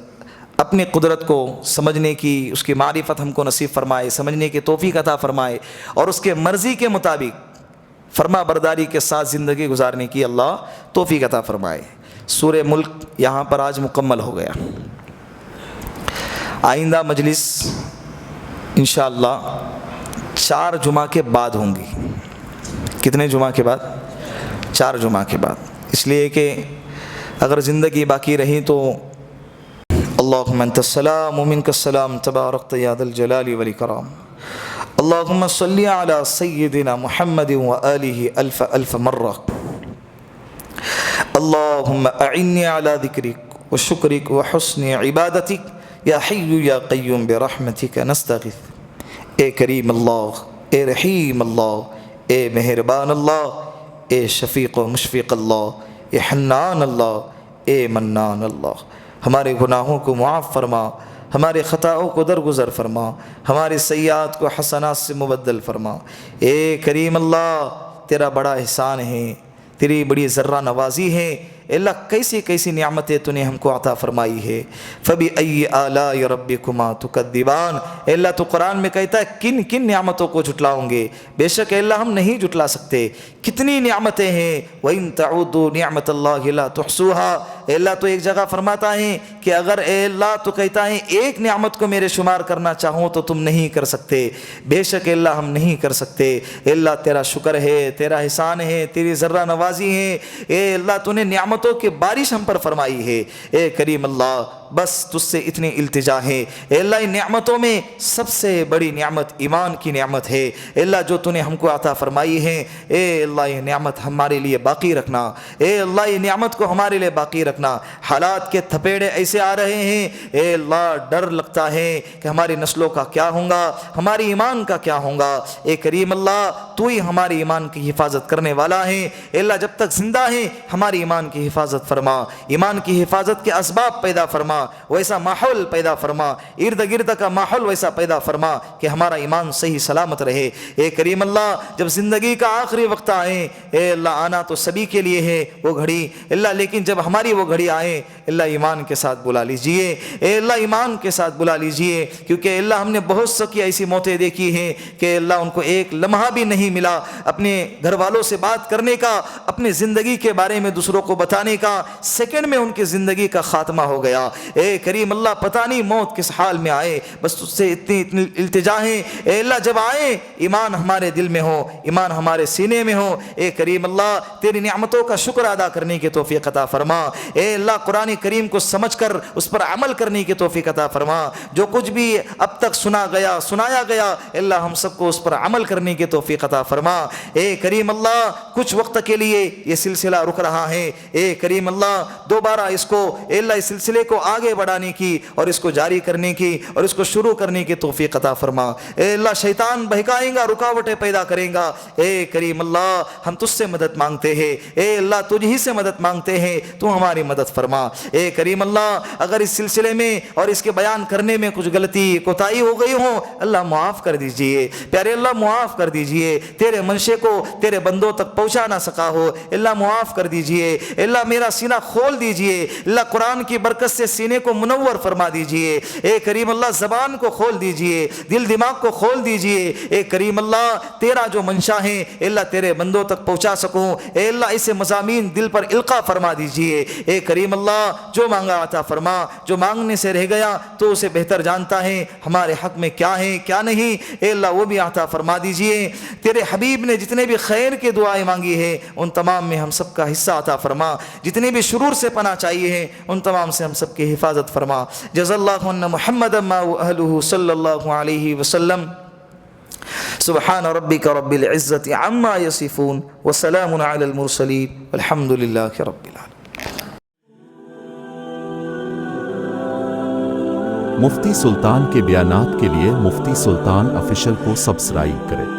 اپنی قدرت کو سمجھنے کی، اس کی معرفت ہم کو نصیب فرمائے، سمجھنے کی توفیق عطا فرمائے، اور اس کے مرضی کے مطابق فرما برداری کے ساتھ زندگی گزارنے کی اللہ توفیق عطا فرمائے۔ سورہ ملک یہاں پر آج مکمل ہو گیا۔ آئندہ مجلس انشاءاللہ 4 جمعہ کے بعد ہوں گی۔ کتنے جمعہ کے بعد؟ 4 جمعہ کے بعد، اس لیے کہ اگر زندگی باقی رہی تو اللہم انت السلام ومنک السلام تبارکت یا ذا الجلال والاکرام۔ اللہم صلی علی سیدنا محمد وآلہ الف الف مرہ۔ اللہم اعنی علی ذکرک وشکرک وحسن عبادتک یا حی یا قیوم برحمتک نستغیث۔ اے کریم اللہ، اے رحیم اللہ، اے مہربان اللہ، اے شفیق و مشفق اللہ، اے حنان اللہ، اے منان اللہ، ہمارے گناہوں کو معاف فرما، ہمارے خطاؤں کو درگزر فرما، ہمارے سیئات کو حسنات سے مبدل فرما۔ اے کریم اللہ، تیرا بڑا احسان ہے، تیری بڑی ذرہ نوازی ہے، اے اللہ کیسی کیسی نعمتیں تو نے ہم کو عطا فرمائی ہے۔ فَبِأَيِّ آلَاءِ رَبِّكُمَا تُكَذِّبَانِ، اے اللہ تو قرآن میں کہتا ہے کن کن نعمتوں کو جھٹلاؤں گے؟ بے شک اے اللہ ہم نہیں جھٹلا سکتے، کتنی نعمتیں ہیں۔ وَإِن تَعُودُوا نِعْمَةَ اللَّهِ لَا تُحْصُوهَا، اے اللہ تو ایک جگہ فرماتا ہے کہ اگر اے اللہ تو کہتا ہے ایک نعمت کو میرے شمار کرنا چاہوں تو تم نہیں کر سکتے، بے شک اے اللہ ہم نہیں کر سکتے۔ اے اللہ تیرا شکر ہے، تیرا احسان ہے، تیری ذرہ نوازی ہے، اے اللہ تو نے نعمتوں کی بارش ہم پر فرمائی ہے۔ اے کریم اللہ بس تجھ سے اتنی التجا ہے، اے اللہ ان نعمتوں میں سب سے بڑی نعمت ایمان کی نعمت ہے، اے اللہ جو تو نے ہم کو عطا فرمائی ہے، اے اللہ یہ نعمت ہمارے لیے باقی رکھنا، اے اللہ یہ نعمت کو ہمارے لیے باقی رکھنا۔ حالات کے تھپیڑے ایسے آ رہے ہیں، اے اللہ ڈر لگتا ہے کہ ہماری نسلوں کا کیا ہوگا، ہماری ایمان کا کیا ہوگا۔ اے کریم اللہ تو ہی ہماری ایمان کی حفاظت کرنے والا ہے، اے اللہ جب تک زندہ ہیں ہماری ایمان کی حفاظت فرما، ایمان کی حفاظت کے اسباب پیدا فرما، ویسا ماحول پیدا فرما، ارد گرد کا ماحول ویسا پیدا فرما کہ ہمارا ایمان صحیح سلامت رہے۔ اے کریم اللہ جب زندگی کا آخری وقت آئے، اے اللہ آنا تو سبھی کے لیے ہے وہ گھڑی، اللہ لیکن جب ہماری وہ گھڑی آئے اللہ ایمان کے ساتھ بلا لیجئے، اے اللہ ایمان کے ساتھ بلا لیجئے، کیونکہ اللہ ہم نے بہت سی ایسی موتیں دیکھی ہیں کہ اللہ ان کو ایک لمحہ بھی نہیں ملا اپنے گھر والوں سے بات کرنے کا، اپنی زندگی کے بارے میں دوسروں کو بتانے کا، سیکنڈ میں ان کی زندگی کا خاتمہ ہو گیا۔ اے کریم اللہ پتہ نہیں موت کس حال میں آئے، بس تجھ سے اتنی التجا ہے، اے اللہ جب آئے ایمان ہمارے دل میں ہو، ایمان ہمارے سینے میں ہو۔ اے کریم اللہ تیری نعمتوں کا شکر ادا کرنے کی توفیق عطا فرما، اے اللہ قرآن کریم کو سمجھ کر اس پر عمل کرنے کی توفیق عطا فرما، جو کچھ بھی اب تک سنایا گیا اللہ ہم سب کو اس پر عمل کرنے کی توفیق عطا فرما۔ اے کریم اللہ کچھ وقت کے لیے یہ سلسلہ رک رہا ہے، اے کریم اللہ دوبارہ اس کو اے اللہ اس سلسلے کو آگے بڑھانے کی اور اس کو جاری کرنے کی اور اس کو شروع کرنے کی توفیق عطا فرما۔ اے اللہ شیطان بہکائے گا، رکاوٹیں پیدا کرے گا، اے کریم اللہ ہم تجھ سے مدد مانگتے ہیں، اے اللہ تجھ ہی سے مدد مانگتے ہیں، تو ہماری مدد فرما۔ اے کریم اللہ اگر اس سلسلے میں اور اس کے بیان کرنے میں کچھ غلطی کوتاہی ہو گئی ہو اللہ معاف کر دیجئے، پیارے اللہ معاف کر دیجئے، تیرے منشے کو تیرے بندوں تک پہنچا نہ سکا ہو اللہ معاف کر دیجئے، اللہ میرا سینہ کھول دیجئے، اللہ قرآن کی برکت سے سینے کو منور فرما دیجئے، اے کریم اللہ زبان کو کھول دیجئے، دل دماغ کو کھول دیجئے، اے کریم اللہ تیرا جو منشا ہے اے اللہ تیرے بندوں تک پہنچا سکوں، اے اللہ اسے مضامین دل پر القا فرما دیجئے، اے کریم اللہ جو مانگا عطا فرما، جو مانگنے سے رہ گیا تو اسے بہتر جانتا ہے ہمارے حق میں کیا ہے کیا نہیں، اے اللہ وہ بھی عطا فرما دیجئے، تیرے حبیب نے جتنے بھی خیر کے دعائیں مانگی ہے ان تمام میں ہم سب کا حصہ عطا فرما، جتنے بھی شرور سے پناہ چاہیے ہیں ان تمام سے ہم سب کی حفاظت فرما۔ جزا اللہ عنا محمد ما اہلہ صلی اللہ علیہ وسلم۔ سبحان ربک رب العزت عما یصفون وسلام علی المرسلین والحمد للہ رب العالمین۔ مفتی سلطان کے بیانات کے لیے مفتی سلطان آفیشل کو سبسکرائب کریں۔